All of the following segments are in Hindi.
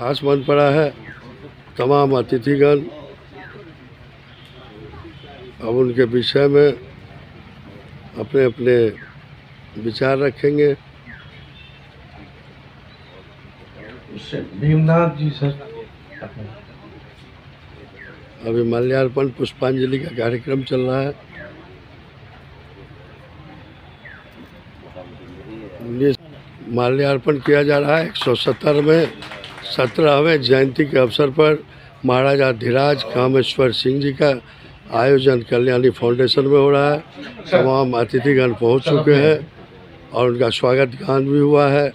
खास बन पड़ा है। तमाम अतिथिगण अब उनके विषय में अपने अपने विचार रखेंगे। भीमनाथ जी सर, अभी माल्यार्पण पुष्पांजलि का कार्यक्रम चल रहा है। माल्यार्पण किया जा रहा है 117वें जयंती के अवसर पर महाराजा धीराज कामेश्वर सिंह जी का आयोजन कल्याणी फाउंडेशन में हो रहा है। तमाम अतिथिगण पहुंच चुके हैं और उनका स्वागत गान भी हुआ है।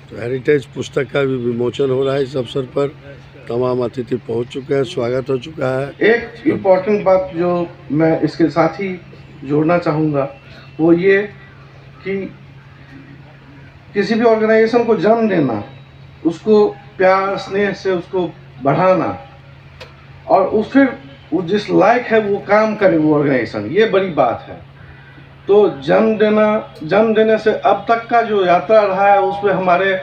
तो हेरिटेज पुस्तक का भी विमोचन हो रहा है। इस अवसर पर तमाम अतिथि पहुंच चुके हैं, स्वागत हो चुका है। एक इम्पॉर्टेंट बात जो मैं इसके साथ ही जोड़ना चाहूँगा वो ये कि किसी भी ऑर्गेनाइजेशन को जन्म देना, उसको प्यार स्नेह से उसको बढ़ाना और उस फिर वो जिस लायक है वो काम करे वो ऑर्गेनाइजेशन, ये बड़ी बात है। तो जन्म देने से अब तक का जो यात्रा रहा है उसमें हमारे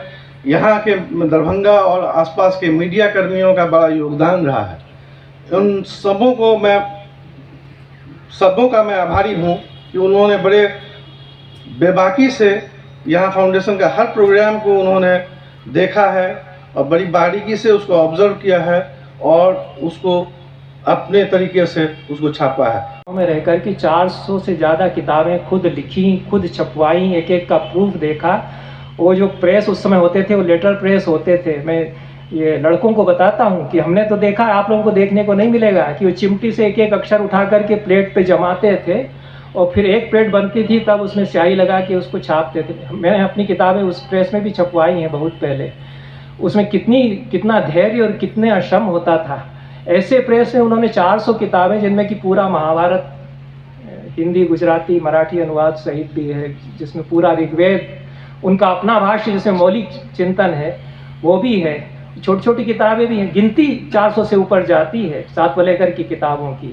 यहाँ के दरभंगा और आसपास के मीडिया कर्मियों का बड़ा योगदान रहा है। उन सबों का मैं आभारी हूँ कि उन्होंने बड़े बेबाकी से यहाँ फाउंडेशन का हर प्रोग्राम को उन्होंने देखा है और बड़ी बारीकी से उसको ऑब्जर्व किया है और उसको अपने तरीके से उसको छापा है। में रहकर कि 400 से ज़्यादा किताबें खुद लिखी, खुद छपवाई, एक एक का प्रूफ देखा। वो जो प्रेस उस समय होते थे वो लेटर प्रेस होते थे। मैं ये लड़कों को बताता हूँ कि हमने तो देखा, आप लोगों को देखने को नहीं मिलेगा कि वो चिमटी से एक एक अक्षर उठा करके प्लेट पे जमाते थे और फिर एक प्लेट बनती थी तब उसमें स्याही लगा के उसको छापते थे। मैंने अपनी किताबें उस प्रेस में भी छपवाई हैं बहुत पहले। उसमें कितना धैर्य और कितने श्रम होता था। ऐसे प्रेस में उन्होंने 400 किताबें, जिनमें कि पूरा महाभारत हिंदी, गुजराती, मराठी अनुवाद सहित भी है, जिसमें पूरा ऋग्वेद, उनका अपना भाष्य जिसमें मौलिक चिंतन है वो भी है। छोटी छोटी किताबें भी हैं, गिनती 400 से ऊपर जाती है सात वलेकर की किताबों की।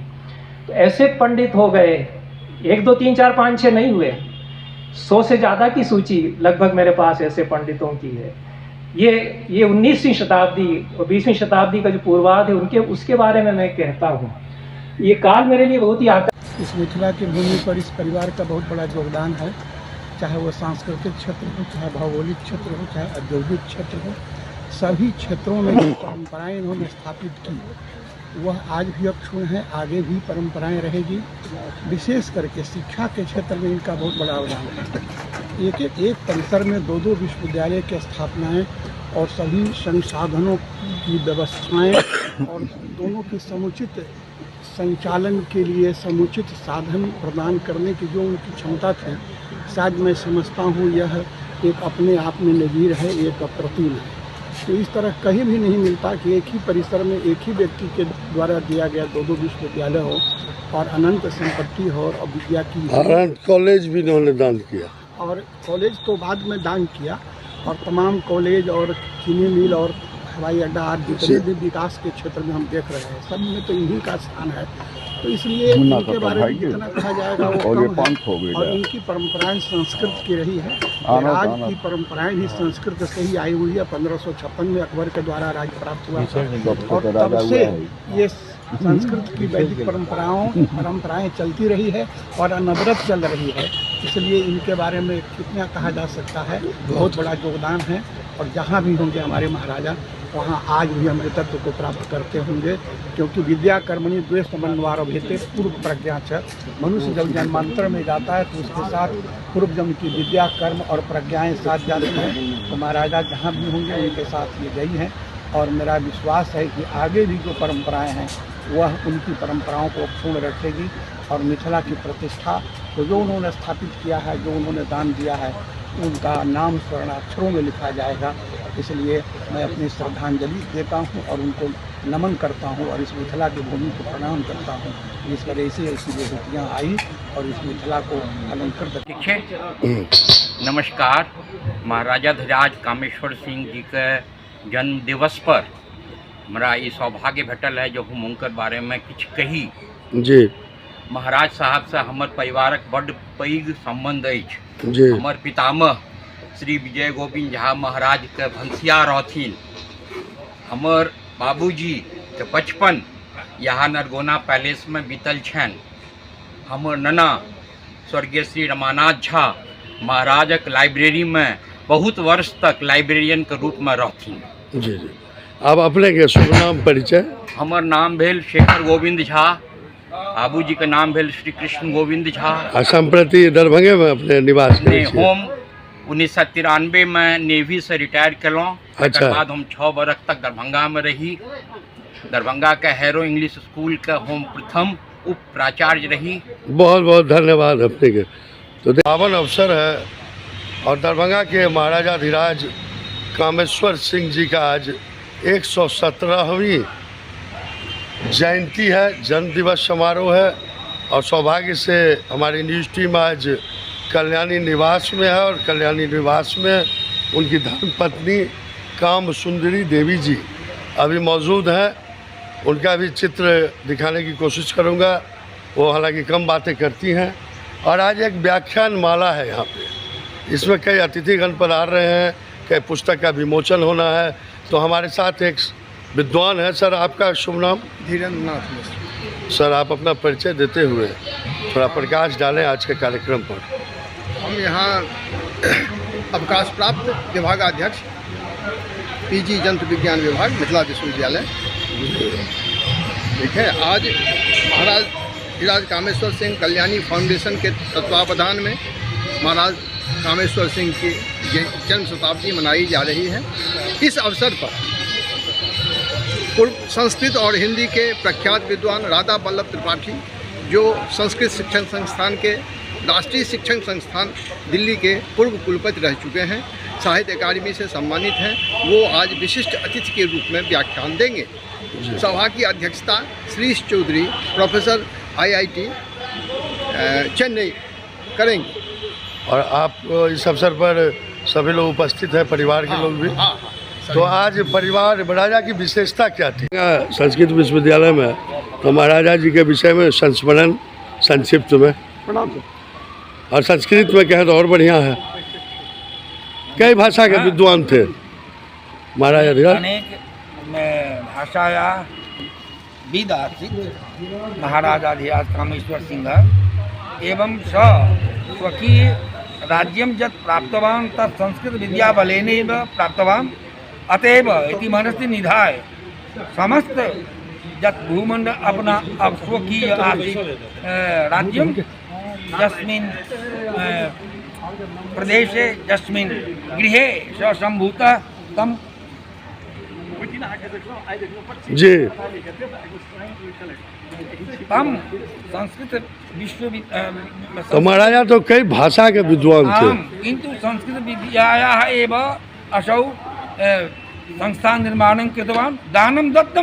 तो ऐसे पंडित हो गए, 1 2 3 4 5 6 नहीं हुए, 100 से ज़्यादा की सूची लगभग मेरे पास ऐसे पंडितों की है। ये 19वीं शताब्दी और 20वीं शताब्दी का जो पूर्वाध है उसके बारे में मैं कहता हूँ। ये काल मेरे लिए बहुत ही इस मिथिला की भूमि पर इस परिवार का बहुत बड़ा योगदान है, चाहे वो सांस्कृतिक क्षेत्र हो, चाहे भौगोलिक क्षेत्र हो, चाहे औद्योगिक क्षेत्र हो। सभी क्षेत्रों में जो परंपराएं इन्होंने स्थापित की वह आज भी अक्षुण्ण है, आगे भी परंपराएं रहेगी। विशेष करके शिक्षा के क्षेत्र में इनका बहुत बड़ा योगदान है। एक परिसर में 2 विश्वविद्यालय की स्थापनाएं और सभी संसाधनों की व्यवस्थाएं और दोनों की समुचित संचालन के लिए समुचित साधन प्रदान करने की जो उनकी क्षमता थी, शायद मैं समझता हूँ यह एक अपने आप में नज़ीर है, एक अप्रतिम है। तो इस तरह कहीं भी नहीं मिलता कि एक ही परिसर में एक ही व्यक्ति के द्वारा दिया गया 2 विश्वविद्यालय हो और अनंत संपत्ति हो और विद्या की। कॉलेज भी इन्होंने दान किया और कॉलेज तो बाद में दान किया और तमाम कॉलेज और चीनी मिल और हवाई अड्डा आदि जितने भी विकास के क्षेत्र में हम देख रहे हैं, सब में तो इन्हीं का स्थान है। तो इसलिए इनके बारे में जितना कहा जाएगा वो कम है। और इनकी परंपराएं संस्कृत की रही है और आज की परंपराएं भी संस्कृत से ही आई हुई है। 1556 में अकबर के द्वारा राज्य प्राप्त हुआ और तब से ये संस्कृत की वैदिक परंपराएं चलती रही है और अनवरत चल रही है। इसलिए इनके बारे में कितना कहा जा सकता है, बहुत बड़ा योगदान है। और जहाँ भी होंगे हमारे महाराजा, वहाँ आज भी अमृतत्व को प्राप्त करते होंगे, क्योंकि विद्या कर्मणि द्वे समन्वयेते पूर्व प्रज्ञा च। मनुष्य जब जन्मांतर में जाता है तो उसके साथ पूर्व जन्म की विद्या, कर्म और प्रज्ञाएं साथ जाती हैं। तो महाराजा जहाँ भी होंगे उनके साथ ये गई हैं और मेरा विश्वास है कि आगे भी जो परंपराएं हैं वह उनकी परंपराओं को अक्षुण्ण रखेगी और मिथिला की प्रतिष्ठा को जो उन्होंने स्थापित किया है, जो उन्होंने दान दिया है, उनका नाम स्वर्णाक्षरों में लिखा जाएगा। इसलिए मैं अपनी श्रद्धांजलि देता हूं और उनको नमन करता हूं और इस मिथिला की भूमि को प्रणाम करता हूं। इस पर ऐसी विभूतियाँ आई और इस मिथिला को अलंकृत। नमस्कार। महाराजा धीराज कामेश्वर सिंह जी के जन्म दिवस पर हमरा ई सौभाग्य भेटल है जो हम उनकर बारे में किछ कही। जी महाराज साहब से हमर परिवारक बड्ड पैघ संबंध अछि। जी हमर पितामह श्री विजय गोविंद झा महाराज के भंसिया रहथिन। हमर बाबूजी के बचपन यहाँ नरगोना पैलेस में बीतल छन। हमर नना स्वर्गीय श्री रमानाथ झा महाराजक लाइब्रेरी में बहुत वर्ष तक लाइब्रेरियन के रूप में रहथिन। जी जी आप अपने के शुभ नाम परिचय? हमर नाम भेल शेखर गोविंद झा, बाबूजी के नाम भेल श्री कृष्ण गोविंद झा। आ संप्रति दरभंगे में अपने निवास ने करै छियै? हम 1993 में नेवी से रिटायर केलहुँ। अच्छा। तकर बाद हम 6 बरख तक दरभंगा में रही। दरभंगा के हैरो इंग्लिश स्कूल के हम प्रथम उप प्राचार्य रही। बहुत बहुत धन्यवाद अपने के। तो पावन अवसर है और दरभंगा के महाराजाधिराज कामेश्वर सिंह जी का आज 117वीं जयंती है, जन्म दिवस समारोह है। और सौभाग्य से हमारी न्यूज़ टीम आज कल्याणी निवास में है और कल्याणी निवास में उनकी धर्मपत्नी काम सुंदरी देवी जी अभी मौजूद हैं। उनका भी चित्र दिखाने की कोशिश करूंगा। वो हालांकि कम बातें करती हैं। और आज एक व्याख्यान माला है यहाँ पे, इसमें कई अतिथिगण पधार रहे हैं, कई पुस्तक का विमोचन होना है। तो हमारे साथ एक विद्वान है। सर आपका शुभ नाम? धीरेन्द्र नाथ मिश्र। सर आप अपना परिचय देते हुए थोड़ा प्रकाश डालें आज के कार्यक्रम पर। हम यहाँ अवकाश प्राप्त विभागाध्यक्ष पीजी जंतु विज्ञान विभाग मिथिला विश्वविद्यालय, ठीक है, आज महाराज धीराज कामेश्वर सिंह कल्याणी फाउंडेशन के तत्वावधान में महाराज कामेश्वर सिंह की जन्म शताब्दी मनाई जा रही है। इस अवसर पर पूर्व संस्कृत और हिंदी के प्रख्यात विद्वान राधा वल्लभ त्रिपाठी, जो संस्कृत शिक्षण संस्थान के राष्ट्रीय शिक्षण संस्थान दिल्ली के पूर्व कुलपति रह चुके हैं, साहित्य अकादमी से सम्मानित हैं, वो आज विशिष्ट अतिथि के रूप में व्याख्यान देंगे। सभा की अध्यक्षता श्रीश चौधरी प्रोफेसर IIT चेन्नई करेंगे। और आप इस अवसर पर सभी लोग उपस्थित हैं, परिवार के लोग भी। हाँ, तो आज परिवार महाराजा की विशेषता क्या थी? संस्कृत विश्वविद्यालय में तो महाराजा जी के विषय में संस्मरण संक्षिप्त में, और संस्कृत में कहें तो और बढ़िया है। कई भाषा के विद्वान थे महाराजा धीराज। अनेक भाषाया विद आसीत् महाराजाधिराज कामेश्वर सिंह एवं स स्वकीय राज्यं यत् प्राप्तवान् तत् संस्कृत विद्याबलेनैव प्राप्तवान्। अतएव इति मनसि निधाय समस्त यत् भूमंड अपना अब स्वकीय आसीत् राज्यं यस्मिन् प्रदेशे यस्मिन् गृहे स सम्भूतः तं जी तम संस्कृत विश्वविद्यालय तो महाराजा तो कई भाषा के विद्वान थे, किंतु संस्कृत विद्यायाः एव असौ संस्थान निर्माणं कृतवान्। दानं दत्तं